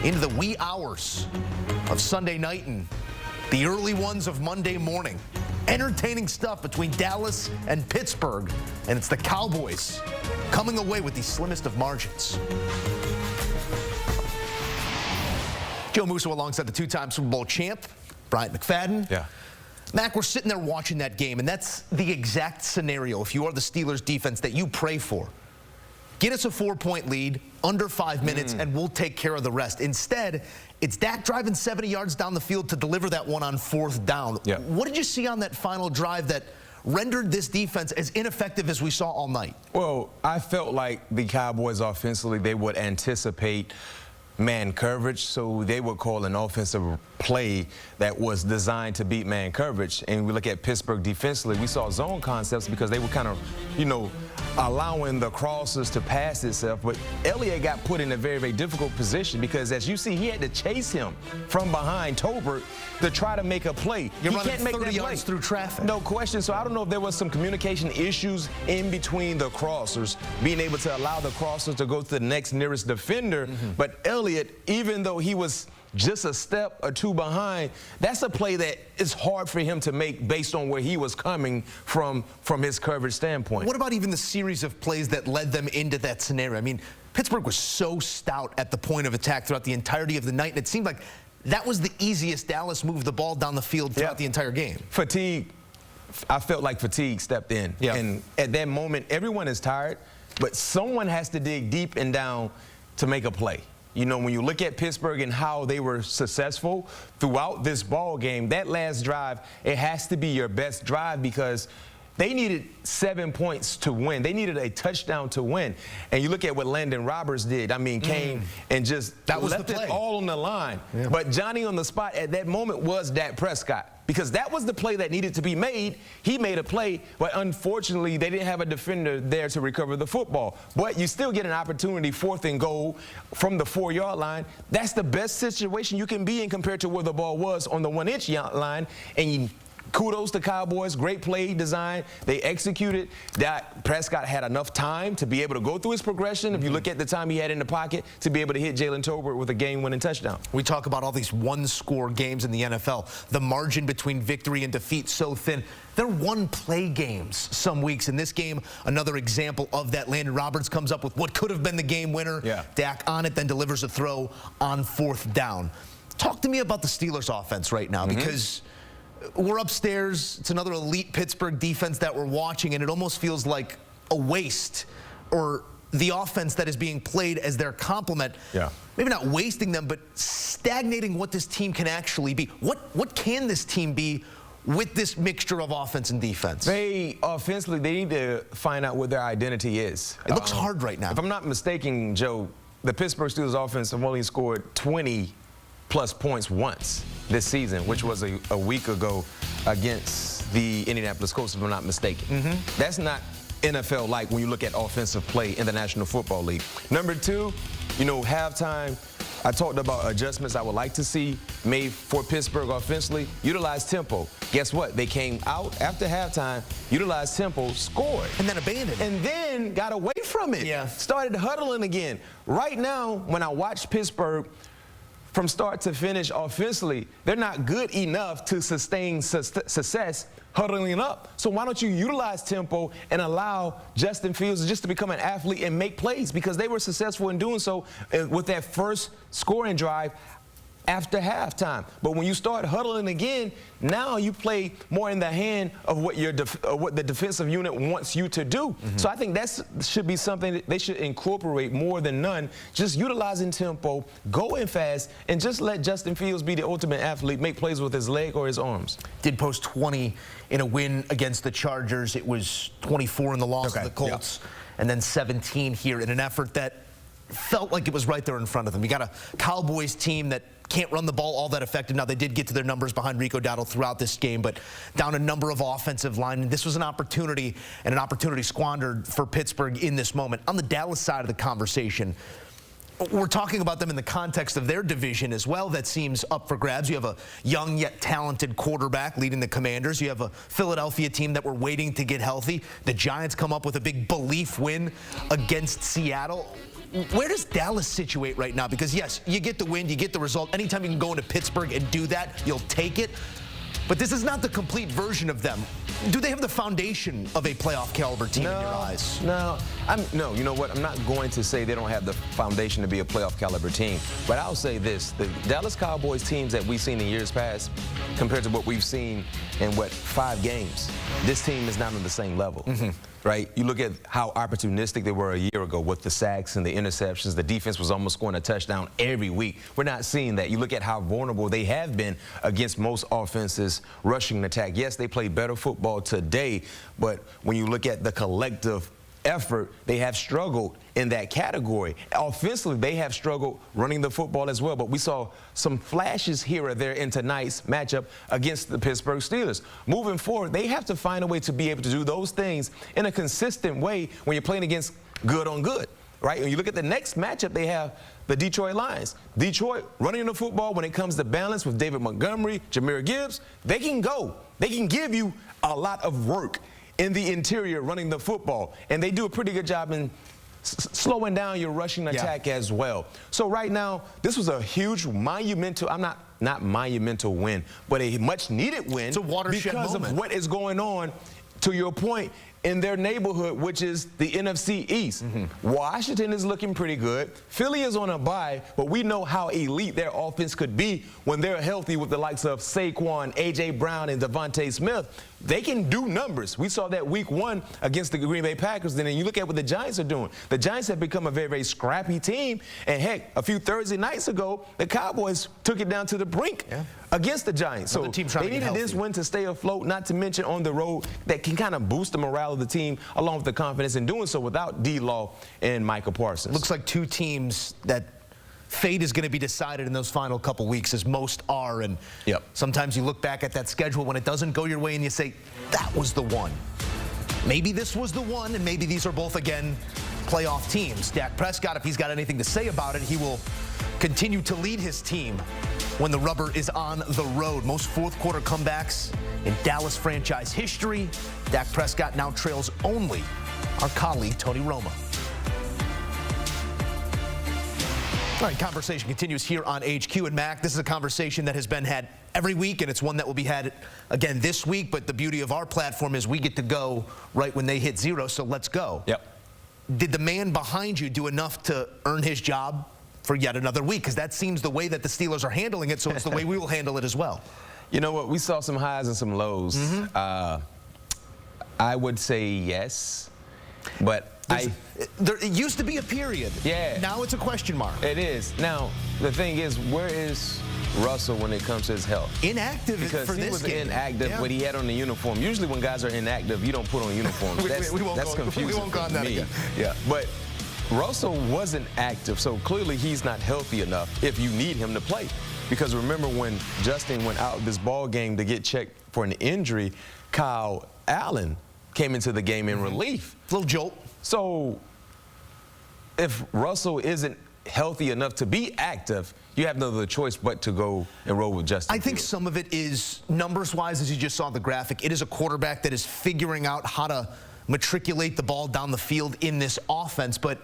into the wee hours of Sunday night and the early ones of Monday morning. Entertaining stuff between Dallas and Pittsburgh, and it's the Cowboys coming away with the slimmest of margins. Joe Musso alongside the two-time Super Bowl champ, Bryant McFadden. Yeah. Mac, we're sitting there watching that game, and that's the exact scenario, if you are the Steelers defense, that you pray for. Get us a 4-point lead, under 5 minutes, and we'll take care of the rest. Instead, it's Dak driving 70 yards down the field to deliver that one on 4th down. Yeah. What did you see on that final drive that rendered this defense as ineffective as we saw all night? Well, I felt like the Cowboys offensively, they would anticipate man coverage, so they would call an offensive play that was designed to beat man coverage. And we look at Pittsburgh defensively, we saw zone concepts because they were kind of, allowing the crossers to pass itself. But Elliott got put in a very, very difficult position because, as you see, he had to chase him from behind Tolbert to try to make a play. You're he running can't make 30 that yards play. through traffic. No question. So I don't know if there was some communication issues in between the crossers, being able to allow the crossers to go to the next nearest defender. But Elliott, even though he was just a step or two behind, that's a play that is hard for him to make based on where he was coming from his coverage standpoint. What about even the series of plays that led them into that scenario? I mean, Pittsburgh was so stout at the point of attack throughout the entirety of the night, and it seemed like that was the easiest Dallas moved the ball down the field throughout the entire game. Fatigue, I felt like fatigue stepped in. Yeah. And at that moment, everyone is tired, but someone has to dig deep and down to make a play. When you look at Pittsburgh and how they were successful throughout this ball game, that last drive, it has to be your best drive because they needed 7 points to win. They needed a touchdown to win. And you look at what Landon Roberts did. I mean, came and just left it all on the line. Yeah. But Johnny on the spot at that moment was Dak Prescott, because that was the play that needed to be made. He made a play, but unfortunately, they didn't have a defender there to recover the football. But you still get an opportunity, 4th and goal from the 4-yard line. That's the best situation you can be in compared to where the ball was on the 1-inch line. And kudos to Cowboys, great play design. They executed. Dak Prescott had enough time to be able to go through his progression. If you look at the time he had in the pocket to be able to hit Jalen Tolbert with a game-winning touchdown. We talk about all these one-score games in the NFL. The margin between victory and defeat so thin. They're one-play games some weeks. In this game, another example of that. Landon Roberts comes up with what could have been the game winner. Yeah. Dak on it, then delivers a throw on 4th down. Talk to me about the Steelers offense right now, because we're upstairs. It's another elite Pittsburgh defense that we're watching, and it almost feels like a waste, or the offense that is being played as their complement. Yeah. Maybe not wasting them, but stagnating what this team can actually be. What can this team be with this mixture of offense and defense? Offensively, they need to find out what their identity is. It looks hard right now. If I'm not mistaken, Joe, the Pittsburgh Steelers offense have only scored 20-plus points once this season, which was a week ago against the Indianapolis Colts, if I'm not mistaken. That's not NFL-like when you look at offensive play in the National Football League. Number 2, halftime, I talked about adjustments I would like to see made for Pittsburgh offensively. Utilize tempo. Guess what? They came out after halftime, utilized tempo, scored. And then abandoned. And then got away from it. Yeah. Started huddling again. Right now, when I watch Pittsburgh, from start to finish offensively, they're not good enough to sustain success huddling up. So why don't you utilize tempo and allow Justin Fields just to become an athlete and make plays, because they were successful in doing so with that first scoring drive after halftime. But when you start huddling again, now you play more in the hand of what what the defensive unit wants you to do. So I think that should be something that they should incorporate more than none. Just utilizing tempo, going fast, and just let Justin Fields be the ultimate athlete, make plays with his leg or his arms. Did post 20 in a win against the Chargers. It was 24 in the loss of the Colts, and then 17 here in an effort that felt like it was right there in front of them. You got a Cowboys team that can't run the ball all that effective. Now, they did get to their numbers behind Rico Dowdle throughout this game, but down a number of offensive linemen. This was an opportunity, and an opportunity squandered for Pittsburgh in this moment. On the Dallas side of the conversation, we're talking about them in the context of their division as well that seems up for grabs. You have a young yet talented quarterback leading the Commanders. You have a Philadelphia team that we're waiting to get healthy. The Giants come up with a big belief win against Seattle. Where does Dallas situate right now? Because, yes, you get the win, you get the result. Anytime you can go into Pittsburgh and do that, you'll take it. But this is not the complete version of them. Do they have the foundation of a playoff caliber team in your eyes? No, you know what? I'm not going to say they don't have the foundation to be a playoff caliber team. But I'll say this. The Dallas Cowboys teams that we've seen in years past, compared to what we've seen in, 5 games, this team is not on the same level. Right? You look at how opportunistic they were a year ago with the sacks and the interceptions. The defense was almost scoring a touchdown every week. We're not seeing that. You look at how vulnerable they have been against most offenses rushing attack. Yes, they play better football today, but when you look at the collective effort, they have struggled in that category. Offensively, they have struggled running the football as well, but we saw some flashes here or there in tonight's matchup against the Pittsburgh Steelers. Moving forward, they have to find a way to be able to do those things in a consistent way when you're playing against good on good, right? When you look at the next matchup, they have the Detroit Lions. Detroit running the football when it comes to balance with David Montgomery, Jahmyr Gibbs, they can go. They can give you a lot of work in the interior running the football, and they do a pretty good job in slowing down your rushing attack as well. So right now, this was a huge monumental, not monumental win, but a much needed win. It's a watershed because moment. of what is going on, to your point, in their neighborhood, which is the NFC East. Washington is looking pretty good. Philly is on a bye, but we know how elite their offense could be when they're healthy with the likes of Saquon, A.J. Brown, and Devontae Smith. They can do numbers. We saw that week 1 against the Green Bay Packers. Then you look at what the Giants are doing. The Giants have become a very, very scrappy team. And, heck, a few Thursday nights ago, the Cowboys took it down to the brink against the Giants. So they needed this win to stay afloat, not to mention on the road that can kind of boost the morale of the team along with the confidence in doing so without D-Law and Micah Parsons. Looks like 2 teams that fate is going to be decided in those final couple weeks, as most are. And sometimes you look back at that schedule when it doesn't go your way and you say, that was the one. Maybe this was the one, and maybe these are both, again, playoff teams. Dak Prescott, if he's got anything to say about it, he will continue to lead his team when the rubber is on the road. Most fourth-quarter comebacks in Dallas franchise history. Dak Prescott now trails only our colleague, Tony Romo. All right, conversation continues here on HQ. And Mac, this is a conversation that has been had every week, and it's one that will be had again this week. But the beauty of our platform is we get to go right when they hit 0, so let's go. Did the man behind you do enough to earn his job for yet another week? Because that seems the way that the Steelers are handling it, so it's the way we will handle it as well. You know what? We saw some highs and some lows. I would say yes, but there used to be a period. Now it's a question mark. It is. Now, the thing is, where is Russell when it comes to his health? Inactive because for he this was game. Inactive when he had on the uniform. Usually when guys are inactive, you don't put on uniforms. That's confusing. We won't go on that again. But Russell wasn't active, so clearly he's not healthy enough if you need him to play. Because remember when Justin went out this ball game to get checked for an injury, Kyle Allen came into the game in relief. A little jolt. So if Russell isn't healthy enough to be active, you have no other choice but to go and roll with Justin. I think some of it is numbers-wise, as you just saw the graphic. It is a quarterback that is figuring out how to matriculate the ball down the field in this offense, but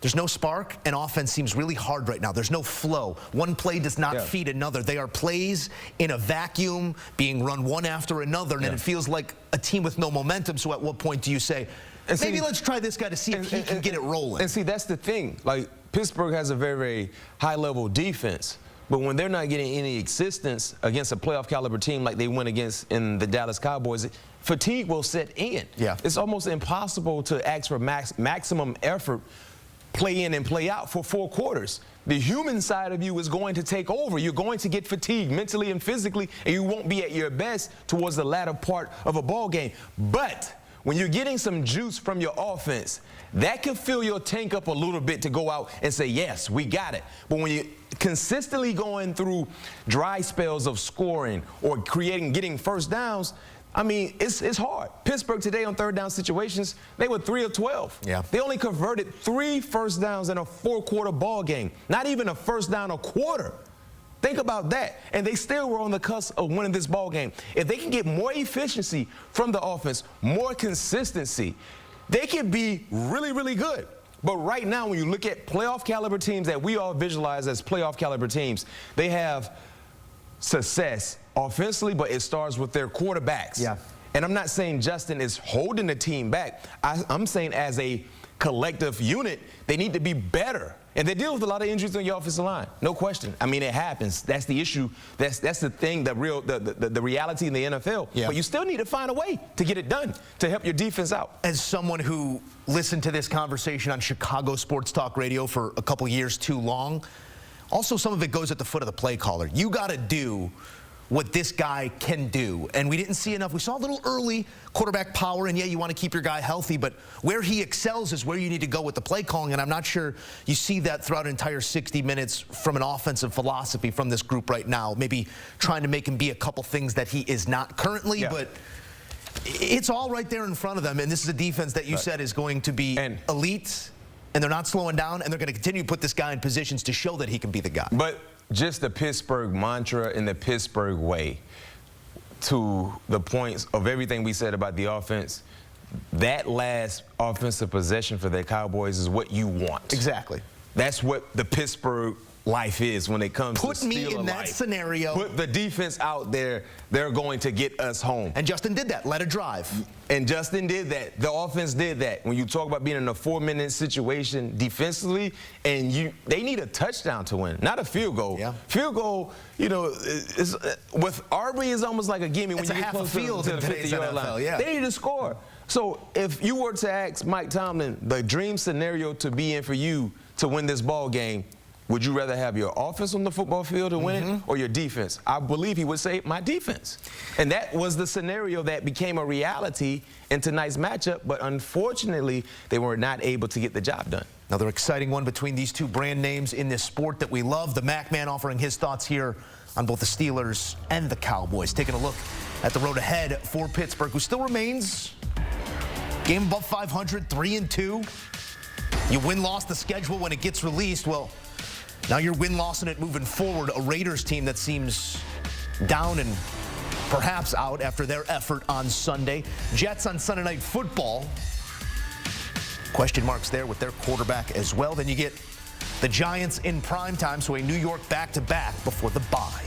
there's no spark, and offense seems really hard right now. There's no flow. One play does not feed another. They are plays in a vacuum being run one after another, and it feels like a team with no momentum. So at what point do you say, maybe let's try this guy to see if he can get it rolling? And see, that's the thing. Like, Pittsburgh has a very, very high-level defense, but when they're not getting any existence against a playoff caliber team like they went against in the Dallas Cowboys, fatigue will set in. It's almost impossible to ask for maximum effort, play in and play out for 4 quarters. The human side of you is going to take over. You're going to get fatigued mentally and physically, and you won't be at your best towards the latter part of a ball game. But when you're getting some juice from your offense, that can fill your tank up a little bit to go out and say, yes, we got it. But when you're consistently going through dry spells of scoring or getting first downs, I mean, it's hard. Pittsburgh today on third down situations, they were 3 of 12. Yeah. They only converted 3 first downs in a 4-quarter ball game. Not even a first down a quarter. Think about that. And they still were on the cusp of winning this ball game. If they can get more efficiency from the offense, more consistency, they can be really, really good. But right now, when you look at playoff caliber teams that we all visualize as playoff caliber teams, they have success offensively, but it starts with their quarterbacks. Yeah. And I'm not saying Justin is holding the team back. I'm saying as a collective unit, they need to be better. And they deal with a lot of injuries on your offensive line. No question. I mean, it happens. That's the issue. That's the thing, the reality in the NFL. Yeah. But you still need to find a way to get it done to help your defense out. As someone who listened to this conversation on Chicago Sports Talk Radio for a couple years too long, also some of it goes at the foot of the play caller. You got to do what this guy can do. And we didn't see enough. We saw a little early quarterback power, and yeah, you want to keep your guy healthy, but where he excels is where you need to go with the play calling, and I'm not sure you see that throughout an entire 60 minutes from an offensive philosophy from this group right now. Maybe trying to make him be a couple things that he is not currently, but it's all right there in front of them, and this is a defense that you said is going to be elite, and they're not slowing down, and they're going to continue to put this guy in positions to show that he can be the guy. But just the Pittsburgh mantra and the Pittsburgh way, to the points of everything we said about the offense, that last offensive possession for the Cowboys is what you want. Exactly. That's what the Pittsburgh life is when it comes to Put me in that scenario. Put the defense out there. They're going to get us home. And Justin did that. Let it drive. And Justin did that. The offense did that. When you talk about being in a 4-minute situation defensively, and they need a touchdown to win, not a field goal. Yeah. Field goal, you know, with Arby is almost like a gimme when you get close to the 50-yard line. Yeah. They need to score. So if you were to ask Mike Tomlin the dream scenario to be in for you to win this ball game, would you rather have your offense on the football field to win it or your defense? I believe he would say my defense. And that was the scenario that became a reality in tonight's matchup, but unfortunately, they were not able to get the job done. Another exciting one between these two brand names in this sport that we love. The Mac Man offering his thoughts here on both the Steelers and the Cowboys. Taking a look at the road ahead for Pittsburgh, who still remains game above 500, 3-2. You win-loss the schedule when it gets released. Well, now you're win-loss in it moving forward. A Raiders team that seems down and perhaps out after their effort on Sunday. Jets on Sunday Night Football. Question marks there with their quarterback as well. Then you get the Giants in prime time, so a New York back-to-back before the bye.